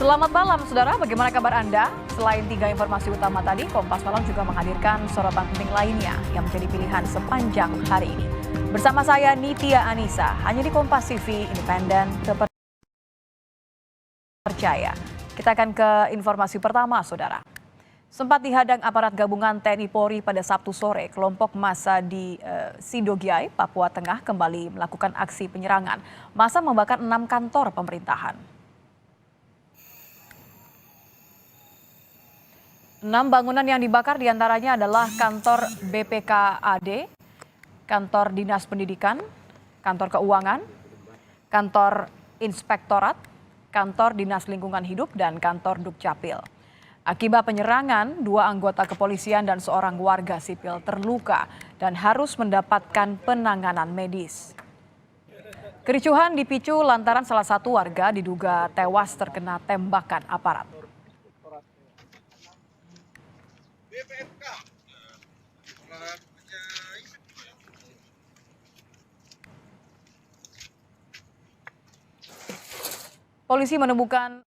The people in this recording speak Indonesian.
Selamat malam, saudara. Bagaimana kabar Anda? Selain 3 informasi utama tadi, Kompas Malam juga menghadirkan sorotan penting lainnya yang menjadi pilihan sepanjang hari ini. Bersama saya Nitya Anissa, hanya di Kompas TV, independen, terpercaya. Kita akan ke informasi pertama, saudara. Sempat dihadang aparat gabungan TNI Polri pada Sabtu sore, kelompok massa di Sidogiai, Papua Tengah kembali melakukan aksi penyerangan. Massa membakar 6 kantor pemerintahan. 6 bangunan yang dibakar diantaranya adalah kantor BPKAD, kantor Dinas Pendidikan, kantor Keuangan, kantor Inspektorat, kantor Dinas Lingkungan Hidup, dan kantor Dukcapil. Akibat penyerangan, 2 anggota kepolisian dan seorang warga sipil terluka dan harus mendapatkan penanganan medis. Kericuhan dipicu lantaran salah satu warga diduga tewas terkena tembakan aparat. Polisi menemukan